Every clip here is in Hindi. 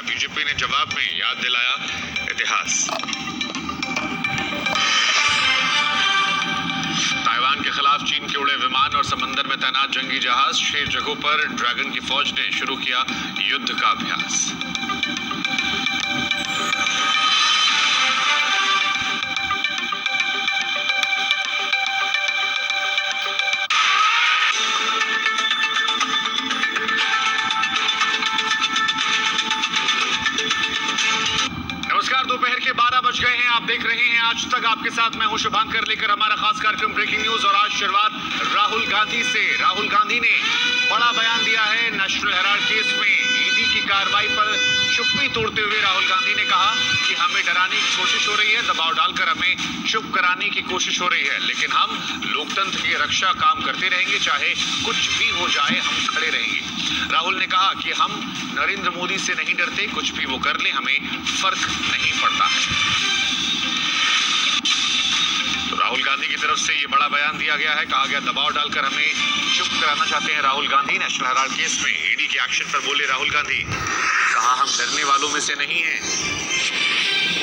बीजेपी ने जवाब में याद दिलाया इतिहास। ताइवान के खिलाफ चीन के उड़े विमान और समंदर में तैनात जंगी जहाज, 6 जगहों पर ड्रैगन की फौज ने शुरू किया युद्ध का अभ्यास। दोपहर के 12 बज गए हैं। आप देख रहे हैं आज तक, आपके साथ मैं हूं शुभांकर, लेकर हमारा खास कार्यक्रम ब्रेकिंग न्यूज। और आज शुरुआत राहुल गांधी से। राहुल गांधी ने बड़ा बयान दिया है नेशनल हेराल्ड केस में ईडी की कार्रवाई पर चुप्पी तोड़ते हुए राहुल गांधी ने कहा कि हमें डराने की कोशिश हो रही है, दबाव डालकर हमें चुप कराने की कोशिश हो रही है, लेकिन हम लोकतंत्र की रक्षा काम करते रहेंगे, चाहे कुछ भी हो जाए हम खड़े रहेंगे। राहुल ने कहा कि हम नरेंद्र मोदी से नहीं डरते, कुछ भी वो कर ले हमें फर्क नहीं पड़ता है। तो राहुल गांधी की तरफ से ये बड़ा बयान दिया गया है। कहा गया दबाव डालकर हमें चुप कराना चाहते हैं Rahul Gandhi. National Herald case में ईडी के एक्शन पर बोले राहुल गांधी। कहा हम डरने वालों में से नहीं हैं,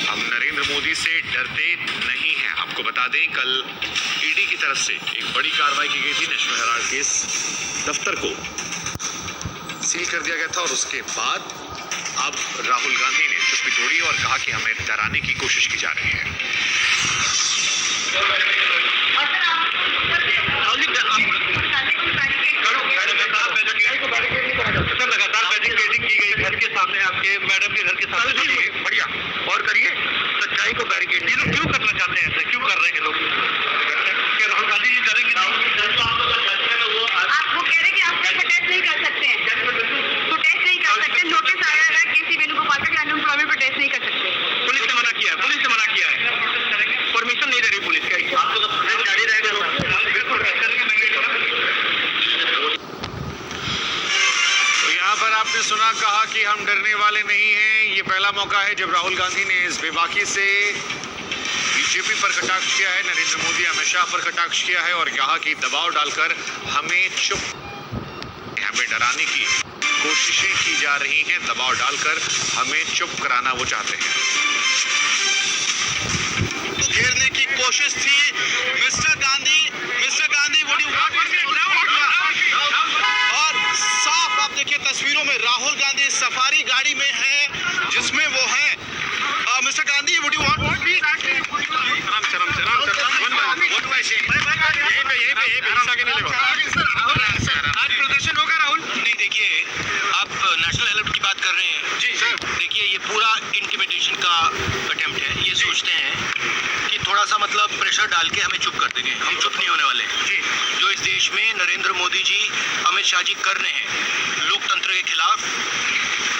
हम नरेंद्र मोदी से डरते नहीं हैं। आपको बता दें कल ईडी की तरफ से एक बड़ी कार्रवाई की गई थी। नेशनल हेराल्ड केस दफ्तर को सील कर दिया गया था और उसके बाद अब राहुल गांधी ने चुप्पी तोड़ी और कहा कि हमें डराने की कोशिश की जा रही है। लगातार बैरिकेडिंग की गई घर के सामने, आपके मैडम के घर के सामने। बढ़िया, और करिए सच्चाई को बैरिकेड। क्यों करना चाहते हैं ऐसा, क्यों कर रहे हैं लोग? क्या राहुल गांधी जी करेंगे? आप वो कह रहे कि आप प्रोटेस्ट नहीं कर सकते हैं, प्रोटेस्ट नहीं कर सकते। नोटिस आया है केसी वेणुगोपाल का कि अनएम्प्लॉयमेंट प्रोटेस्ट नहीं कर सकते। पुलिस ने मना किया है, पुलिस ने मना किया है, परमिशन नहीं दे रही पुलिस का। आपको तो जारी रहेगा। बिल्कुल यहाँ पर आपने सुना, कहा कि हम डरने वाले नहीं हैं। ये पहला मौका है जब राहुल गांधी ने इस बेबाकी से बीजेपी पर कटाक्ष किया है, नरेंद्र मोदी अमित शाह पर कटाक्ष किया है और कहा कि दबाव डालकर हमें डराने की कोशिशें की जा रही हैं, दबाव डालकर हमें चुप कराना वो चाहते हैं। घेरने की कोशिश थी। मिस्टर गांधी वुड यू और साफ आप देखिए तस्वीरों में राहुल गांधी सफारी गाड़ी में है जिसमें वो है। Mister Gandhi would you want आज प्रदर्शन होगा राहुल? नहीं, देखिए आप नेशनल हेराल्ड की बात कर रहे हैं जी सर। देखिए ये पूरा इंटिमिडेशन का अटेम्प्ट है। ये सोचते हैं कि थोड़ा सा मतलब प्रेशर डाल के हमें चुप कर देंगे। हम चुप नहीं होने वाले जी। जो इस देश में नरेंद्र मोदी जी, अमित शाह जी कर रहे हैं लोकतंत्र के खिलाफ,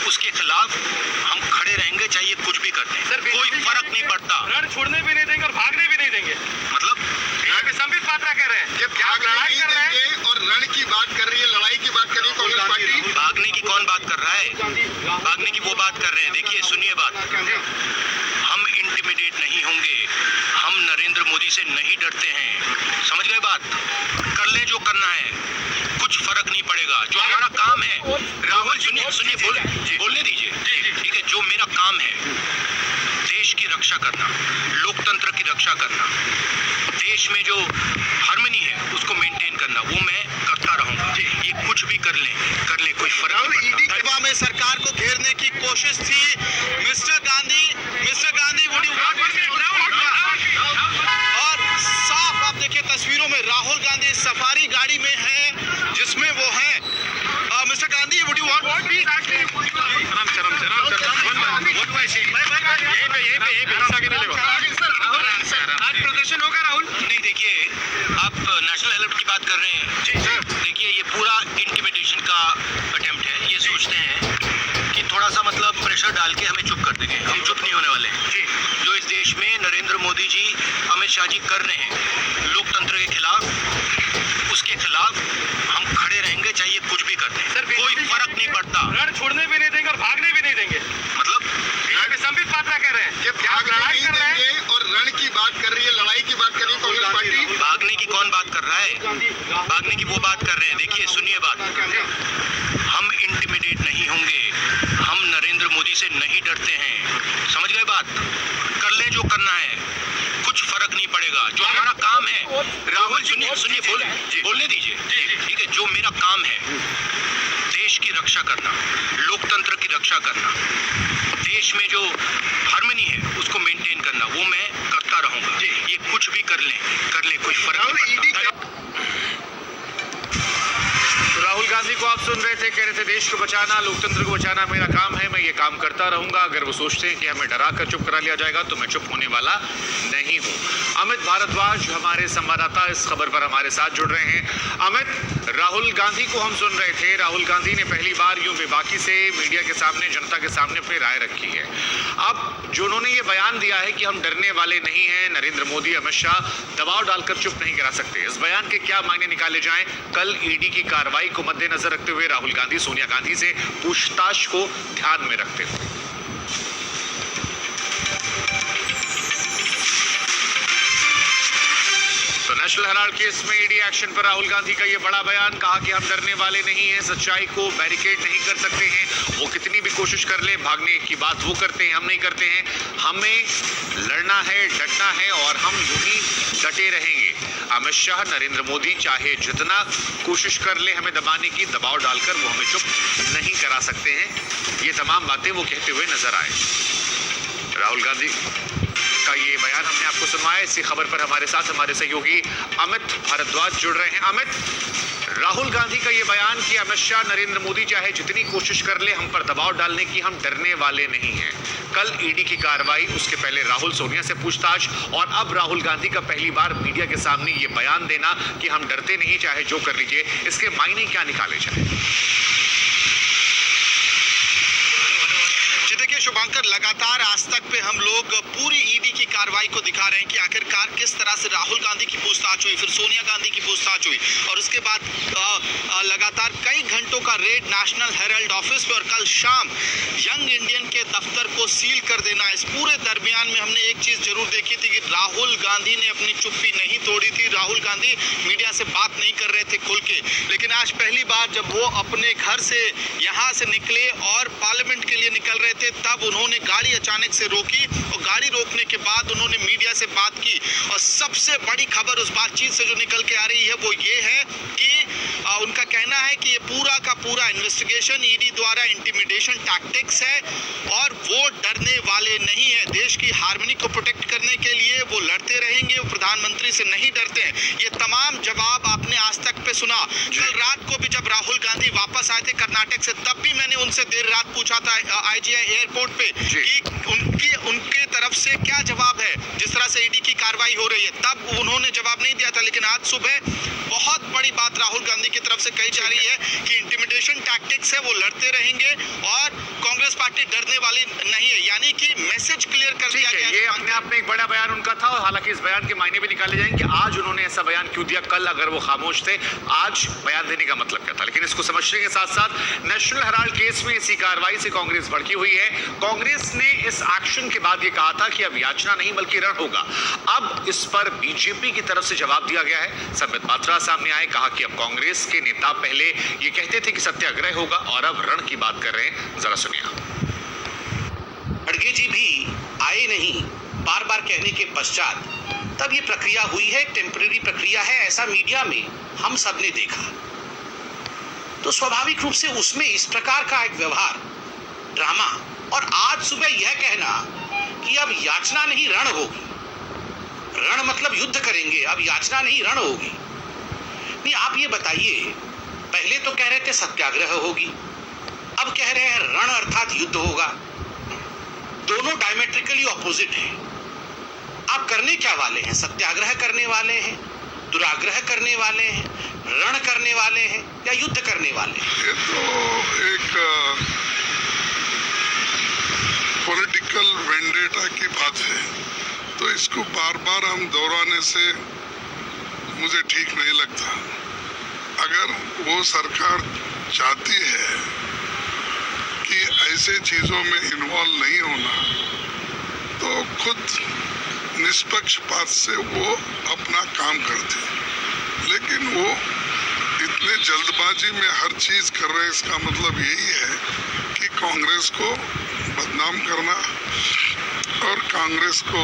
उसके खिलाफ हम खड़े रहेंगे, चाहिए कुछ भी करते हैं। कोई फर्क नहीं पड़ता। रण छोड़ने भी नहीं देंगे और भागने भी नहीं देंगे। मतलब संबित पात्रा कह रहे हैं क्या लड़ाई कर रहे हैं और रण की बात कर रही है, लड़ाई की बात कर रही है कांग्रेस पार्टी। भागने की कौन बात कर रहा है? भागने की वो बात कर रहे हैं। देखिए सुनिए बात, हम इंटिमिडेट नहीं होंगे, हम नरेंद्र मोदी से नहीं डरते हैं। समझ गए बात? कर ले जो करना है, कुछ फर्क नहीं पड़ेगा। जो हमारा काम है, राहुल सुनिए बोलने दीजिए, ठीक है? जो मेरा काम है देश की रक्षा करना, लोकतंत्र की रक्षा करना, देश में जो हार्मनी है उसको मेंटेन करना, वो मैं करता रहूंगा। ये कुछ भी कर ले कोई फर्क नहीं पड़ता। में सरकार को घेरने की कोशिश थी। मिस्टर गांधी वुड यू और साफ आप देखिए तस्वीरों में राहुल गांधी सफारी गाड़ी में है जिसमें वो है। मिस्टर गांधी वुड यू आज प्रदर्शन होगा राहुल? नहीं, देखिए आप नेशनल हेराल्ड की बात कर रहे हैं जी सर। देखिए ये पूरा इंटिमिडेशन का अटेम्प्ट है। ये सोचते हैं कि थोड़ा सा मतलब प्रेशर डाल के हमें चुप कर देंगे। हम चुप नहीं होने वाले जी। जो इस देश में नरेंद्र मोदी जी, अमित शाह जी कर रहे हैं लोकतंत्र के खिलाफ, उसके खिलाफ हम खड़े रहेंगे, चाहिए कुछ भी करते हैं। कोई फर्क नहीं पड़ता। रण छोड़ने भी नहीं देंगे और भागने भी नहीं देंगे। मतलब संबित पात्रा कह रहे हैं क्या लड़ाई कर रहे हैं और रण की बात कर रही है, लड़ाई की बात कर रही है कांग्रेस पार्टी। भागने की कौन बात कर रहा है? भागने की वो बात कर रहे हैं। देखिए सुनिए बात, हम इंटिमिडेट नहीं होंगे, हम नरेंद्र नरेंद्र मोदी से नहीं डरते हैं, समझ गए बात? कर ले जो करना है, कुछ फर्क नहीं पड़ेगा। जो हमारा काम है, राहुल सुनिए बोलने दीजिए, ठीक है? जो मेरा काम है, देश की रक्षा करना, लोकतंत्र की रक्षा करना, देश में जो हार्मनी है उसको मेंटेन करना, वो मैं करता रहूंगा। ये कुछ भी कर ले, कोई फर्क नहीं पड़ता। राहुल गांधी को आप सुन रहे थे, कह रहे थे देश को बचाना, लोकतंत्र को बचाना मेरा काम है, मैं ये काम करता रहूंगा। अगर वो सोचते हैं कि हमें डरा कर चुप करा लिया जाएगा तो मैं चुप होने वाला नहीं हूं। अमित भारद्वाज हमारे संवाददाता इस खबर पर हमारे साथ जुड़ रहे हैं। अमित, राहुल गांधी को हम सुन रहे थे, राहुल गांधी ने पहली बार यूं बेबाकी से मीडिया के सामने, जनता के सामने अपनी राय रखी है। अब जो उन्होंने ये बयान दिया है कि हम डरने वाले नहीं हैं, नरेंद्र मोदी, अमित शाह दबाव डालकर चुप नहीं करा सकते, इस बयान के क्या मायने निकाले जाएं? कल ईडी की कार्रवाई को मद्देनजर रखते हुए राहुल गांधी सोनिया गांधी से पूछताछ को ध्यान में रखते हुए। तो नेशनल हेराल्ड केस में ईडी एक्शन पर राहुल गांधी का ये बड़ा बयान, कहा कि हम डरने वाले नहीं हैं, सच्चाई को बैरिकेड नहीं कर सकते हैं, वो कितनी भी कोशिश कर ले, भागने की बात वो करते हैं, हम नहीं करते हैं, हमें लड़ना है, डटना है और हम यूं ही डटे रहेंगे। अमित शाह, नरेंद्र मोदी चाहे जितना कोशिश कर ले हमें दबाने की, दबाव डालकर वो हमें चुप नहीं करा सकते हैं। ये तमाम बातें वो कहते हुए नजर आए। राहुल गांधी का ये बयान हमने आपको सुनवाया। इसी खबर पर हमारे साथ हमारे सहयोगी अमित भारद्वाज जुड़ रहे हैं। अमित, राहुल गांधी का ये बयान कि अमित शाह, नरेंद्र मोदी चाहे जितनी कोशिश कर ले हम पर दबाव डालने की, हम डरने वाले नहीं हैं। कल ईडी की कार्रवाई, उसके पहले राहुल सोनिया से पूछताछ और अब राहुल गांधी का पहली बार मीडिया के सामने ये बयान देना कि हम डरते नहीं, चाहे जो कर लीजिए, इसके मायने क्या निकाले जाए? देखिए शुभांकर, लगातार आज तक पे हम लोग पूरी ईडी की कार्रवाई को दिखा रहे हैं कि आखिरकार किस तरह से राहुल गांधी की पूछताछ हुई, फिर सोनिया गांधी की पूछताछ हुई और उसके बाद लगातार कई घंटों का रेड नेशनल हेराल्ड ऑफिस पे और कल शाम यंग इंडियन के दफ्तर को सील कर देना। इस पूरे दरमियान में हमने एक चीज जरूर देखी थी कि राहुल गांधी ने अपनी चुप्पी नहीं तोड़ी थी। राहुल गांधी मीडिया से बात नहीं कर रहे थे खुल के, लेकिन आज पहली बार जब वो अपने घर से यहाँ से निकले और पार्लियामेंट के लिए निकल रहे थे, तब उन्होंने गाड़ी अचानक से रोकी और गाड़ी रोकने के बाद उन्होंने मीडिया से बात की। और सबसे बड़ी खबर उस बातचीत से जो निकल के आ रही है वो ये है कि उनका कहना है कि ये पूरा का पूरा इन्वेस्टिगेशन ईडी द्वारा इंटिमिडेशन टैक्टिक्स है और वो डरने वाले नहीं है। देश की हार्मनी को प्रोटेक्ट करने के लिए वो लड़ते रहेंगे, वो प्रधानमंत्री से नहीं डरते हैं। ये तमाम जवाब आपने आज तक पे सुना। कल रात को भी जब राहुल गांधी वापस आए थे कर्नाटक से, तब भी मैंने उनसे देर रात पूछा था IGI एयरपोर्ट पे कि उनके तरफ से क्या जवाब है जिस तरह से ईडी की कार्रवाई हो रही है। तब उन्होंने जवाब नहीं दिया था, लेकिन आज सुबह बहुत बड़ी बात राहुल गांधी की तरफ से कही जा रही है कि इंटिमिडेशन टैक्टिक्स है, वो लड़ते रहेंगे और कांग्रेस पार्टी डरने वाली नहीं है, यानी कि मैसेज क्लियर कर दिया गया। ये अपने आप में एक बड़ा बयान उनका था और हालांकि इस बयान के मायने भी निकाले जाएंगे। आज उन्होंने ऐसा बयान क्यों दिया, कल अगर वो खामोश थे, आज बयान देने का मतलब क्या था? लेकिन इसको समझने के साथ साथ नेशनल हेराल्ड केस में इसी कार्रवाई से कांग्रेस भड़की हुई है। कांग्रेस ने इस एक्शन के बाद ये कहा था कि अब याचना नहीं बल्कि रण होगा। अब इस पर बीजेपी की तरफ से जवाब दिया गया है। संबित पात्रा सामने आए, कहा कि अब कांग्रेस के नेता पहले ये कहते थे कि सत्याग्रह होगा और अब रण की बात कर रहे हैं। जरा सुनिए। खड़गे जी भी आए नहीं बार बार कहने के पश्चात तब ये प्रक्रिया हुई है, टेम्परेरी प्रक्रिया है, ऐसा मीडिया में हम सब ने देखा। तो स्वाभाविक रूप से उसमें इस प्रकार का एक व्यवहार, ड्रामा, और आज सुबह यह कहना कि अब याचना नहीं रण होगी, रण मतलब युद्ध करेंगे, अब याचना नहीं रण होगी। नहीं, आप ये बताइए, पहले तो कह रहे थे सत्याग्रह होगी, अब कह रहे हैं रण अर्थात युद्ध होगा। दोनों डायमेट्रिकली ऑपोजिट हैं। आप करने क्या वाले हैं? सत्याग्रह करने वाले हैं, दुराग्रह करने वाले हैं, रण करने वाले हैं या युद्ध करने वाले हैं? ये तो एक पॉलिटिकल वेंडेटा की बात है, तो इसको बार बार हम दोहराने से मुझे ठीक नहीं लगता। अगर वो सरकार चाहती है कि ऐसे चीज़ों में इन्वॉल्व नहीं होना, तो खुद निष्पक्षपात से वो अपना काम करते, लेकिन वो इतने जल्दबाजी में हर चीज़ कर रहे हैं। इसका मतलब यही है कि कांग्रेस को बदनाम करना और कांग्रेस को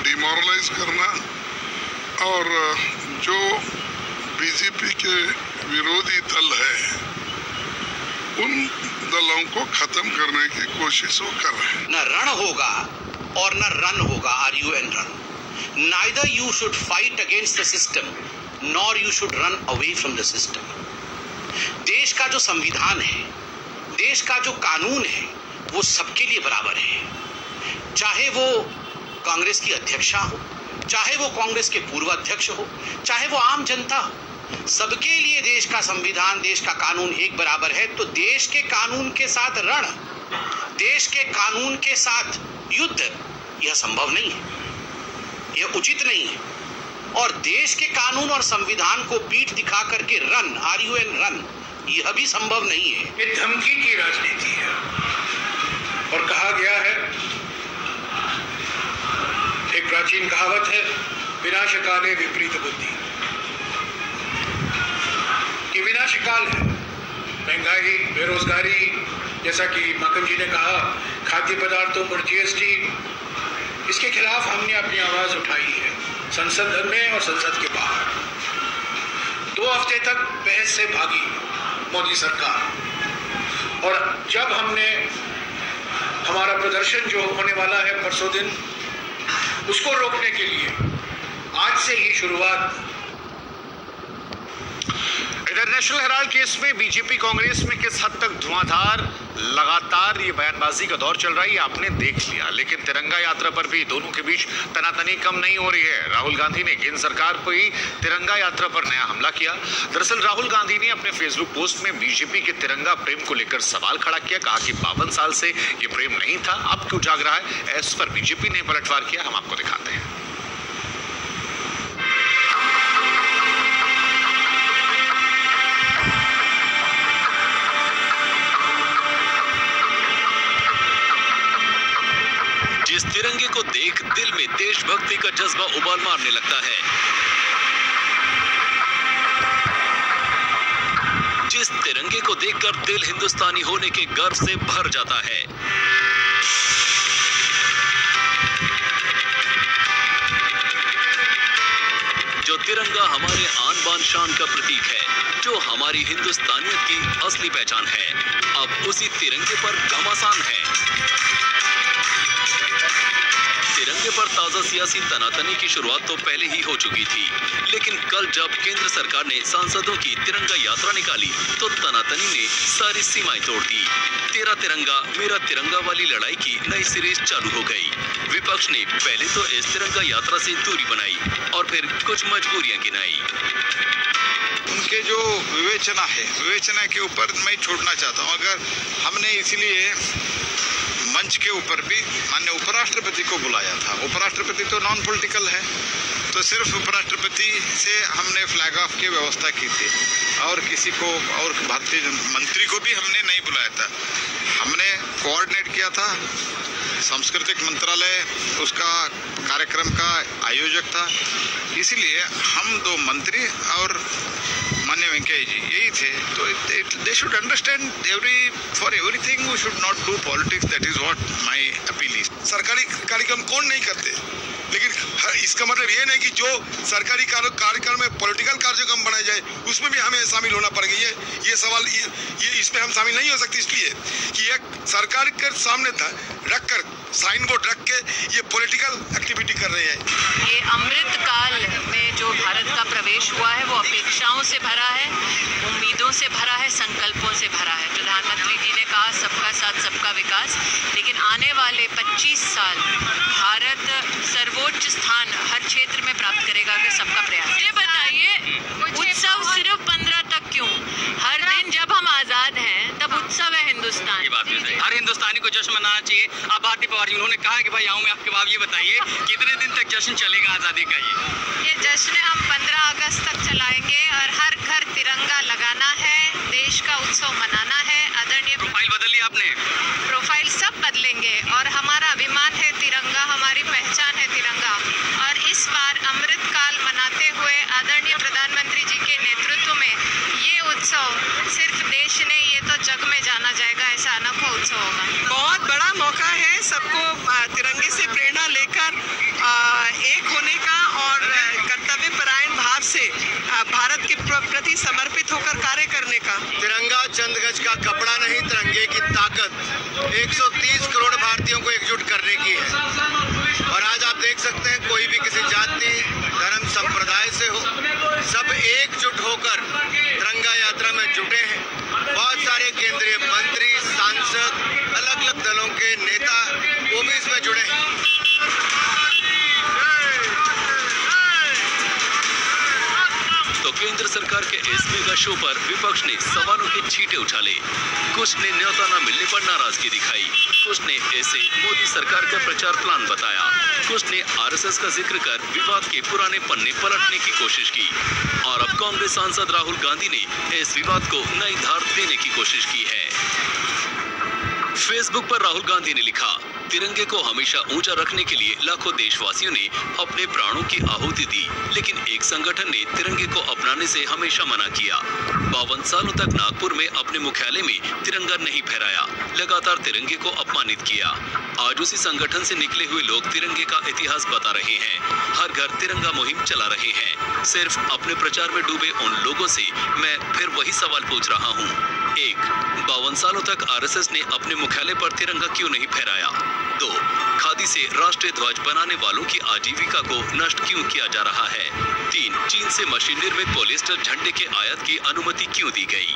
डिमोरलाइज करना और जो बीजेपी के विरोधी दल है उन दलों को खत्म करने की कोशिश वो कर रहे हैं। न रण होगा और न रन होगा, RUN run. Neither you should fight against the system, nor you should run away from the system. देश का जो संविधान है, देश का जो कानून है, वो सबके लिए बराबर है। चाहे वो कांग्रेस की अध्यक्षा हो, चाहे वो कांग्रेस के पूर्व अध्यक्ष हो, चाहे वो आम जनता हो, सबके लिए देश का संविधान, देश का कानून एक बराबर है। तो देश के कानून के साथ रण, देश के कानून के साथ युद्ध, यह संभव नहीं है, यह उचित नहीं है। और देश के कानून और संविधान को पीठ दिखा करके रन, RUN रन, यह भी संभव नहीं है। ये धमकी की राजनीति है और कहा गया है, एक प्राचीन कहावत है, विनाशकाले विपरीत बुद्धि, कि विनाशकाल है। महंगाई, बेरोजगारी, जैसा कि माकन जी ने कहा, खाद्य पदार्थों पर GST, इसके खिलाफ हमने अपनी आवाज उठाई है संसद में और संसद के बाहर। 2 हफ्ते तक बहस से भागी मोदी सरकार, और जब हमने हमारा प्रदर्शन जो होने वाला है परसों दिन, उसको रोकने के लिए आज से ही शुरुआत। इधर नेशनल हेराल्ड केस में बीजेपी कांग्रेस में किस हद तक धुआंधार लगातार ये बयानबाजी का दौर चल रहा है, ये आपने देख लिया। लेकिन तिरंगा यात्रा पर भी दोनों के बीच तनातनी कम नहीं हो रही है। राहुल गांधी ने केंद्र सरकार पर ही तिरंगा यात्रा पर नया हमला किया। दरअसल राहुल गांधी ने अपने फेसबुक पोस्ट में बीजेपी के तिरंगा प्रेम को लेकर सवाल खड़ा किया। कहा कि 52 साल से ये प्रेम नहीं था, अब क्यों जाग रहा है। इस पर बीजेपी ने पलटवार किया, हम आपको दिखाते हैं। जिस तिरंगे को देख दिल में देशभक्ति का जज्बा उबाल मारने लगता है, जिस तिरंगे को देखकर दिल हिंदुस्तानी होने के गर्व से भर जाता है, जो तिरंगा हमारे आन बान शान का प्रतीक है, जो हमारी हिंदुस्तानियत की असली पहचान है, अब उसी तिरंगे पर घमासान है। तिरंगे पर ताजा सियासी तनातनी की शुरुआत तो पहले ही हो चुकी थी, लेकिन कल जब केंद्र सरकार ने सांसदों की तिरंगा यात्रा निकाली तो तनातनी ने सारी सीमाएं तोड़ दी। तेरा तिरंगा मेरा तिरंगा वाली लड़ाई की नई सीरीज चालू हो गई। विपक्ष ने पहले तो इस तिरंगा यात्रा से दूरी बनाई और फिर कुछ मजबूरियां गिनाई। उनके जो विवेचना के ऊपर मैं छोड़ना चाहता हूँ। अगर हमने इसलिए मंच के ऊपर भी माननीय उपराष्ट्रपति को बुलाया था, उपराष्ट्रपति तो नॉन पॉलिटिकल है, तो सिर्फ उपराष्ट्रपति से हमने फ्लैग ऑफ की व्यवस्था की थी और किसी को और भारतीय मंत्री को भी हमने नहीं बुलाया था। हमने कोऑर्डिनेट किया था, सांस्कृतिक मंत्रालय उसका कार्यक्रम का आयोजक था, इसलिए हम 2 मंत्री और माननीय वेंकैया जी यही थे। तो they should understand for everything we should not do politics, that is what my appeal is. सरकारी कार्यक्रम कौन नहीं करते, लेकिन इसका मतलब ये नहीं कि जो सरकारी कार्यक्रम में पॉलिटिकल कार्यक्रम बनाए जाए उसमें भी हमें शामिल होना पड़ेगा। ये सवाल ये इसमें हम शामिल नहीं हो सकते, इसलिए कि एक सरकार के सामने रखकर साइन बोर्ड रख के ये पॉलिटिकल एक्टिविटी कर रहे हैं। ये अमृत काल में जो भारत का प्रवेश हुआ है वो अपेक्षाओं से भरा है, उम्मीदों से भरा है, संकल्पों से भरा है। प्रधानमंत्री जी ने कहा सबका साथ सबका विकास, लेकिन आने वाले 25 साल भारत सर्वोच्च स्थान हर क्षेत्र में प्राप्त करेगा कि सबका प्रयास। ये बताइए उत्सव सिर्फ 15 तक क्यों? हर दिन जब हम आजाद हैं तब उत्सव है हिंदुस्तान। ये बात भी सही। हर हिंदुस्तानी को जश्न मनाना चाहिए। अब भारती पवार जी उन्होंने कहा कि भाई आऊँ मैं आपके बाद, ये बताइए कितने दिन तक जश्न चलेगा आज़ादी का? ये जश्न हम 15 अगस्त तक चलाएंगे और हर घर तिरंगा लगाना है, देश का उत्सव मनाना है। आदरणीय प्रोफाइल बदल ली आपने? प्रोफाइल सब बदलेंगे और हमारा अभिमान है तिरंगा, हमारी पहचान है तिरंगा। और इस बार अमृत काल मनाते हुए आदरणीय प्रधानमंत्री जी के नेतृत्व में ये उत्सव सिर्फ देश नहीं, ये तो जग में जाना जाएगा, ऐसा अनोखा उत्सव होगा। बहुत बड़ा मौका सबको तिरंगे से प्रेरणा लेकर एक होने का और कर्तव्य परायण भाव से भारत के प्रति समर्पित होकर कार्य करने का। तिरंगा चंद गज का कपड़ा नहीं, तिरंगे की ताकत 130 करोड़ भारतीयों को एकजुट करने की है। और आज आप देख सकते हैं कोई भी किसी जाति धर्म संप्रदाय से हो, सब एकजुट होकर तिरंगा यात्रा में जुटे हैं। बहुत सारे केंद्रीय मंत्री, सांसद, अलग अलग दलों के नेता वो भी इसमें जुड़े हैं। तो केंद्र सरकार के इस मेगा शो पर विपक्ष ने सवालों के छींटे उछाले। कुछ ने न्योता न मिलने पर नाराजगी दिखाई, कुछ ने इसे मोदी सरकार का प्रचार प्लान बताया, कुछ ने आरएसएस का जिक्र कर विवाद के पुराने पन्ने पलटने की कोशिश की। और अब कांग्रेस सांसद राहुल गांधी ने इस विवाद को नई धार देने की कोशिश की है। फेसबुक पर राहुल गांधी ने लिखा, तिरंगे को हमेशा ऊंचा रखने के लिए लाखों देशवासियों ने अपने प्राणों की आहुति दी, लेकिन एक संगठन ने तिरंगे को अपनाने से हमेशा मना किया। 52 सालों तक नागपुर में अपने मुख्यालय में तिरंगा नहीं फहराया, लगातार तिरंगे को अपमानित किया। आज उसी संगठन से निकले हुए लोग तिरंगे का इतिहास बता रहे हैं, हर घर तिरंगा मुहिम चला रहे हैं। सिर्फ अपने प्रचार में डूबे उन लोगों से मैं फिर वही सवाल पूछ रहा हूँ। 1. 52 सालों तक आरएसएस ने अपने मुख्यालय पर तिरंगा क्यों नहीं फहराया? 2. खादी से राष्ट्रीय ध्वज बनाने वालों की आजीविका को नष्ट क्यों किया जा रहा है? 3. चीन से मशीन निर्मित पॉलिएस्टर झंडे के आयात की अनुमति क्यों दी गई?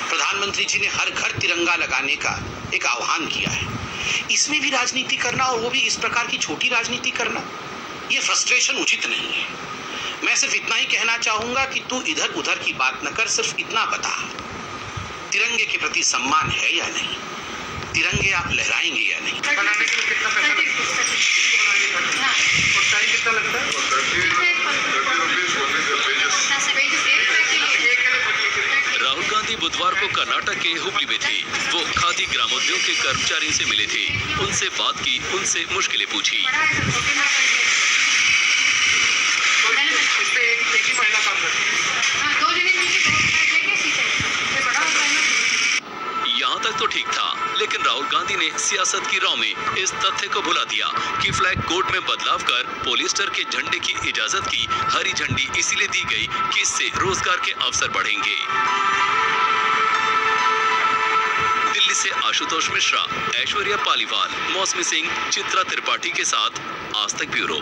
प्रधानमंत्री जी ने हर घर तिरंगा लगाने का एक आह्वान किया है। इसमें भी राजनीति करना, और वो भी इस प्रकार की छोटी राजनीति करना, ये फ्रस्ट्रेशन उचित नहीं है। मैं सिर्फ इतना ही कहना चाहूंगा कि तू इधर उधर की बात न कर, सिर्फ इतना बता, तिरंगे के प्रति सम्मान है या नहीं? तिरंगे आप लहराएंगे या नहीं? बनाने के लिए कितना पैसा लगता है? और टाइम कितना लगता है? राहुल गांधी बुधवार को कर्नाटक के हुबली में थे। वो खादी ग्रामोद्योग के कर्मचारियों से मिले थे, उनसे बात की, उनसे मुश्किलें पूछी। एक ही महिला काम करती है। यहाँ तक तो ठीक था, लेकिन राहुल गांधी ने सियासत की राह में इस तथ्य को भुला दिया कि फ्लैग कोड में बदलाव कर पॉलिएस्टर के झंडे की इजाजत की हरी झंडी इसीलिए दी गई कि इससे रोजगार के अवसर बढ़ेंगे। दिल्ली से आशुतोष मिश्रा, ऐश्वर्या पालीवाल, मौसमी सिंह, चित्रा त्रिपाठी के साथ आज तक ब्यूरो।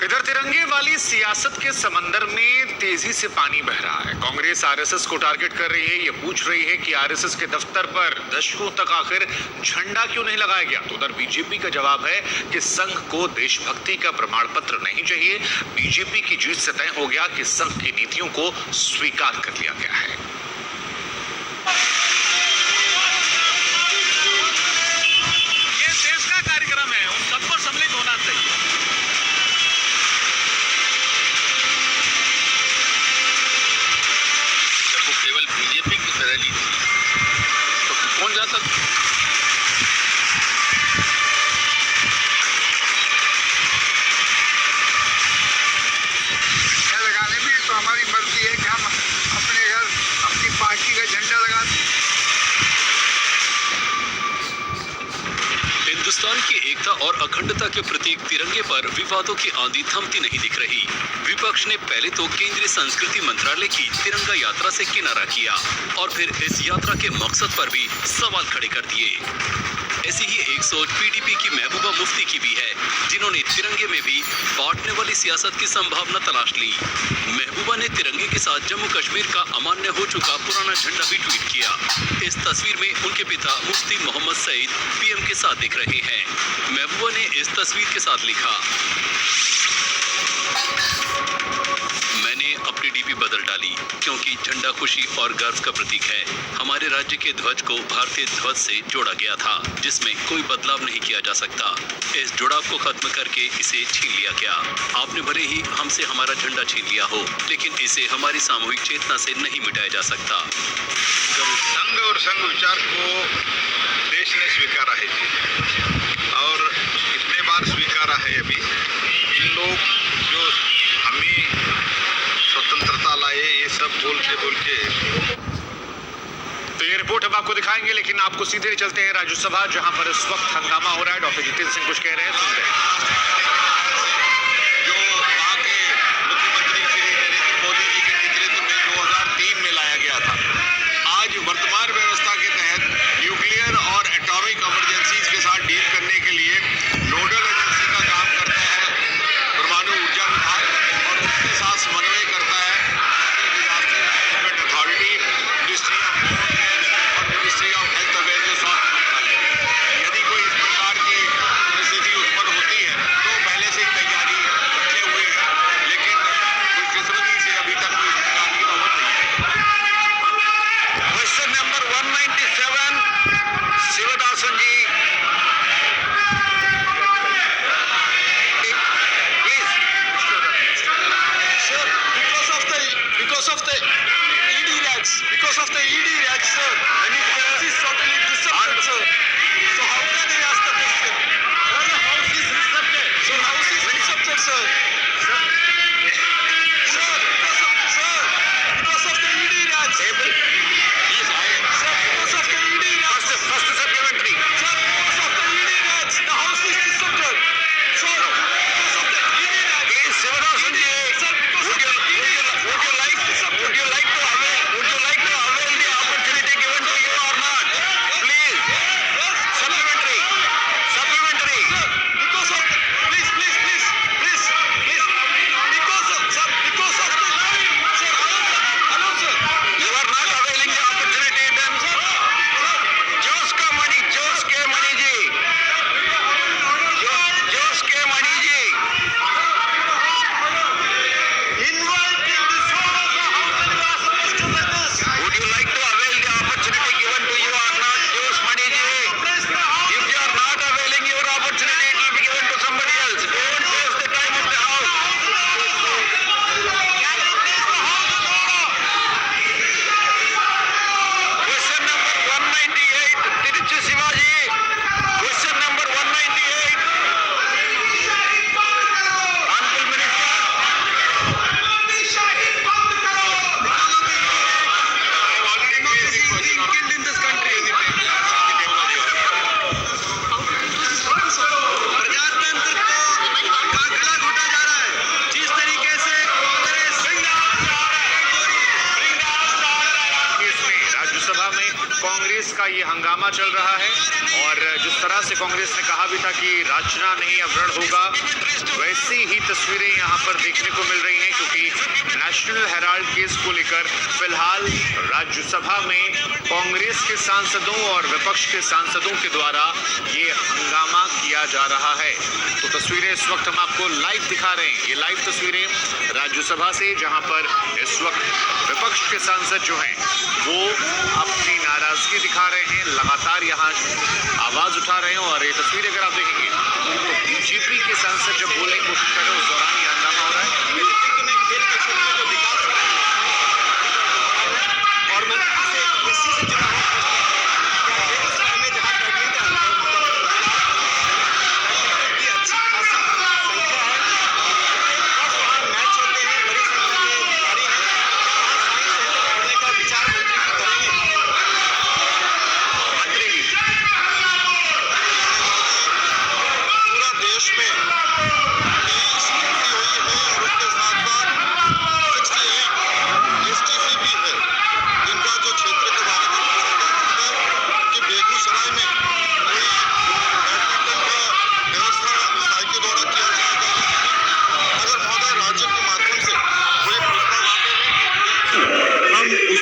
इधर तिरंगे वाली सियासत के समंदर में तेजी से पानी बह रहा है। कांग्रेस आरएसएस को टारगेट कर रही है। ये पूछ रही है कि आरएसएस के दफ्तर पर दशकों तक आखिर झंडा क्यों नहीं लगाया गया। तो उधर बीजेपी का जवाब है कि संघ को देशभक्ति का प्रमाण पत्र नहीं चाहिए। बीजेपी की जीत से तय हो गया कि संघ की नीतियों को स्वीकार कर लिया गया है। ये देश का कार्यक्रम है, उन सबको सम्मिलित होना चाहिए। केवल बीजेपी की रैली थी तो कौन जाता? झंडा लगाने में तो हमारी मर्जी है कि हम अपने घर अपनी पार्टी का झंडा लगा दें। हिंदुस्तान की एकता और अखंडता के प्रतीक तिरंगे पर विवादों की आंधी थमती नहीं दिख रही। विपक्ष ने पहले तो केंद्रीय संस्कृति मंत्रालय की तिरंगा यात्रा से किनारा किया और फिर इस यात्रा के मकसद पर भी सवाल खड़े कर दिए। ऐसी ही एक सोच पीडीपी की महबूबा मुफ्ती की भी है, जिन्होंने तिरंगे में भी बांटने वाली सियासत की संभावना तलाश ली। महबूबा ने तिरंगे के साथ जम्मू कश्मीर का अमान्य हो चुका पुराना झंडा भी ट्वीट किया। इस तस्वीर में उनके पिता मुफ्ती मोहम्मद सईद पीएम के साथ दिख रहे हैं। महबूबा ने इस तस्वीर के साथ लिखा, मैंने अपनी डीपी बदल डाली क्योंकि झंडा खुशी और गर्व का प्रतीक है। हमारे राज्य के ध्वज को भारतीय ध्वज से जोड़ा गया था, जिसमें कोई बदलाव नहीं किया जा सकता। इस जुड़ाव को खत्म करके इसे छीन लिया गया। आपने भले ही हमसे हमारा झंडा छीन लिया हो, लेकिन इसे हमारी सामूहिक चेतना से नहीं मिटाया जा सकता। संघ और संघ विचार को देश ने स्वीकारा है और इतने बार स्वीकारा है। अभी इन लोग जो हमें स्वतंत्रता लाए ये सब बोल के तो ये ये रिपोर्ट हम आपको दिखाएंगे, लेकिन आपको सीधे चलते हैं राज्यसभा, जहां पर इस वक्त हंगामा हो रहा है। डॉक्टर जितेंद्र सिंह कुछ कह रहे हैं, सुनते हैं। जो वहाँ के मुख्यमंत्री श्री नरेंद्र मोदी जी के नेतृत्व में 2003 में लाया गया था, आज वर्तमान व्यवस्था के तहत न्यूक्लियर और एटॉमिक इमरजेंसीज के साथ डील करने के लिए नोडल एजेंसी का काम करता है परमाणु ऊर्जा विभाग, और उसके साथ समन्वय करता है disaster management authority, ministry of home affairs और मिनिस्ट्री ऑफ हेल्थ अवेयर जो स्वास्थ्य मंत्रालय। यदि कोई इस प्रकार की परिस्थिति उत्पन्न होती है तो पहले से ही तैयारी रखे हुए हैं, लेकिन कोई किस्मती से अभी तक कोई इस प्रकार की नौबत नहीं आई। Question number 197 Sivadasan ji, please. Sir, because of the ED rats, sir, and it is totally disrupted, sir. So how can I ask the question? Sir, the house is disrupted. Sir, house is disrupted, sir. Sir, because of the ED rats. Yes, Sir, because of the ED rats. first supplementary. Sir, because of the ED rats, the house is disrupted. Sir, because of the ED rats. Please, Shivadas ji, Sir, because of the ED rats. would you like to avail the opportunity given to you or not? Please, supplementary. Because of please because of sir hello sir You are not availing the opportunity, then Jose ke Mani ji, Jose ke Mani ji. inviting this one also, how can you ask a question like this? Would you like to avail the opportunity given to you or not, Jose Mani ji? Press the house. If you are not availing your opportunity, it will be given to somebody else. Don't waste the time of the house. Can you please the house in order? Question number 198, Tiruchi Shivaji. Question number 198. Honorable Minister. Killed in this country. प्रजातंत्र को गला घोटा जा रहा है, जिस तरीके से कांग्रेस इसमें राज्यसभा में कांग्रेस का ये हंगामा चल रहा है, और जिस तरह से कांग्रेस ने कहा भी था कि राचना नहीं अवरण होगा, वैसी ही तस्वीरें यहाँ पर देखने को मिल रही हैं, क्योंकि नेशनल हेराल्ड केस को लेकर फिलहाल राज्यसभा में कांग्रेस के सांसदों और विपक्ष के सांसदों के द्वारा ये हंगामा किया जा रहा है। तो तस्वीरें इस वक्त हम आपको लाइव दिखा रहे हैं, ये लाइव तस्वीरें राज्यसभा से, जहां पर इस वक्त विपक्ष के सांसद जो हैं वो अपनी नाराजगी दिखा रहे हैं, लगातार यहाँ आवाज उठा रहे हैं। और ये तस्वीरें अगर आप देखेंगे तो बीजेपी के सांसद जब बोलने की कोशिश कर रहे